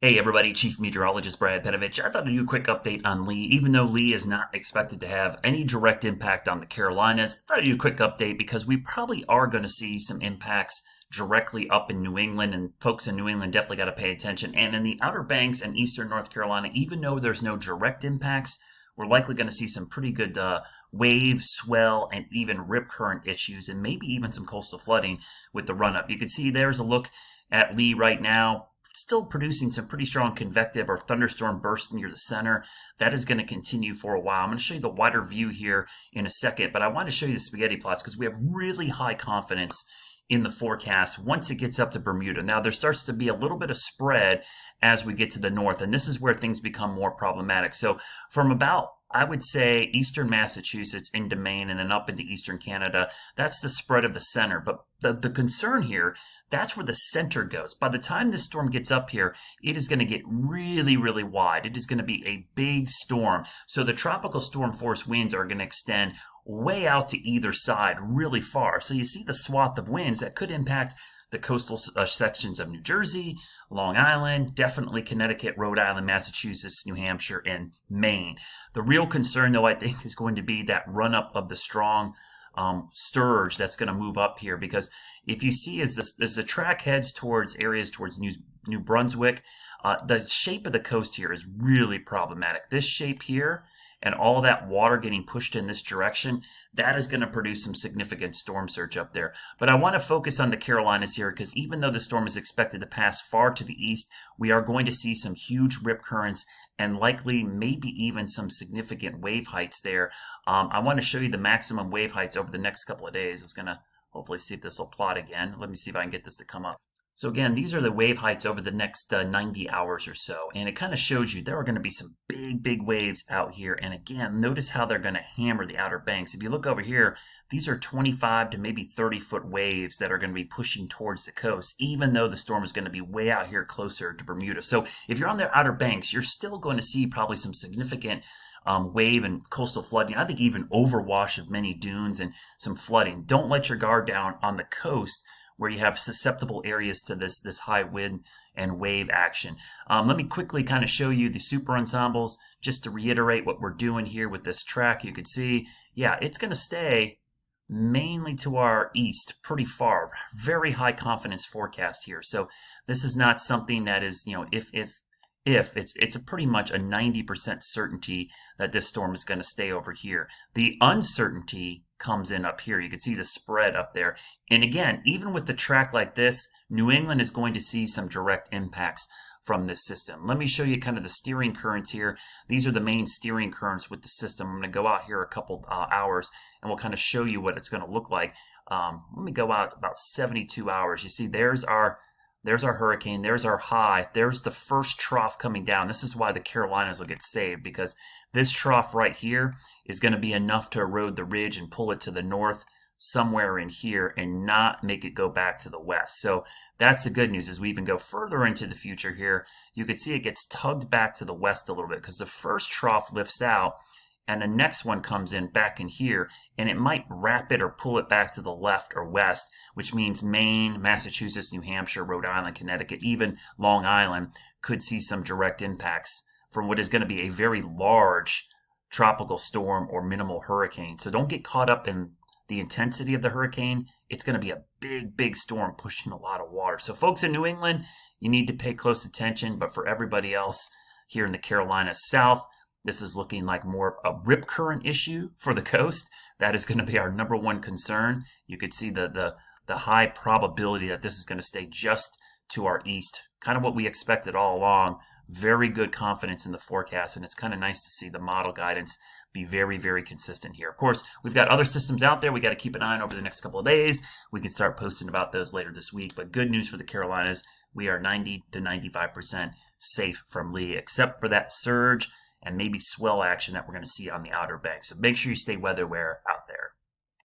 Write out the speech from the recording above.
Hey everybody, Chief Meteorologist Brad Penovich. I thought I'd do a quick update on Lee. Even though Lee is not expected to have any direct impact on the Carolinas, I thought I'd do a quick update because we probably are going to see some impacts directly up in New England, and folks in New England definitely got to pay attention. And in the Outer Banks and Eastern North Carolina, even though there's no direct impacts, we're likely going to see some pretty good wave, swell, and even rip current issues, and maybe even some coastal flooding with the run up. You can see there's a look at Lee right now, still producing some pretty strong convective or thunderstorm bursts near the center. That is going to continue for a while. I'm going to show you the wider view here in a second, but I want to show you the spaghetti plots because we have really high confidence in the forecast once it gets up to Bermuda. Now, there starts to be a little bit of spread as we get to the north, and this is where things become more problematic. So from about, I would say, eastern Massachusetts into Maine and then up into eastern Canada, that's the spread of the center. But the concern here, that's where the center goes. By the time this storm gets up here, it is going to get really, really wide. It is going to be a big storm. So the tropical storm force winds are going to extend way out to either side really far. So you see the swath of winds that could impact the coastal sections of New Jersey, Long Island, definitely Connecticut, Rhode Island, Massachusetts, New Hampshire, and Maine. The real concern, though, I think is going to be that run-up of the strong surge that's going to move up here, because if you see as the track heads towards areas towards New Brunswick, the shape of the coast here is really problematic. This shape here and all that water getting pushed in this direction, that is going to produce some significant storm surge up there. But I want to focus on the Carolinas here because even though the storm is expected to pass far to the east, we are going to see some huge rip currents and likely maybe even some significant wave heights there. I want to show you the maximum wave heights over the next couple of days. I was going to hopefully see if this will plot again. Let me see if I can get this to come up. So again, these are the wave heights over the next 90 hours or so. And it kind of shows you there are going to be some big waves out here. And again, notice how they're going to hammer the Outer Banks. If you look over here, these are 25 to maybe 30-foot waves that are going to be pushing towards the coast, even though the storm is going to be way out here closer to Bermuda. So if you're on the Outer Banks, you're still going to see probably some significant wave and coastal flooding. I think even overwash of many dunes and some flooding. Don't let your guard down on the coast, where you have susceptible areas to this high wind and wave action. Let me quickly kind of show you the super ensembles just to reiterate what we're doing here with this track. You can see, yeah, it's going to stay mainly to our east pretty far. Very high confidence forecast here. So this is not something that is, if it's a pretty much a 90% certainty that this storm is going to stay over here. The uncertainty comes in up here. You can see the spread up there. And again, even with the track like this, New England is going to see some direct impacts from this system. Let me show you kind of the steering currents here. These are the main steering currents with the system. I'm going to go out here a couple hours and we'll kind of show you what it's going to look like. Let me go out about 72 hours. You see there's our hurricane, there's our high, there's the first trough coming down. This is why the Carolinas will get saved, because this trough right here is going to be enough to erode the ridge and pull it to the north somewhere in here and not make it go back to the west. So that's the good news. As we even go further into the future here, you can see it gets tugged back to the west a little bit because the first trough lifts out and the next one comes in back in here, and it might wrap it or pull it back to the left or west, which means Maine, Massachusetts, New Hampshire, Rhode Island, Connecticut, even Long Island could see some direct impacts from what is going to be a very large tropical storm or minimal hurricane. So don't get caught up in the intensity of the hurricane. It's going to be a big storm pushing a lot of water. So folks in New England, you need to pay close attention, but for everybody else here in the Carolinas South, this is looking like more of a rip current issue for the coast. That is going to be our number one concern. You could see the high probability that this is going to stay just to our east. Kind of what we expected all along. Very good confidence in the forecast, and it's kind of nice to see the model guidance be very consistent here. Of course, we've got other systems out there we got to keep an eye on over the next couple of days. We can start posting about those later this week, but good news for the Carolinas. We are 90 to 95% safe from Lee, except for that surge and maybe swell action that we're going to see on the Outer Banks. So make sure you stay weather aware out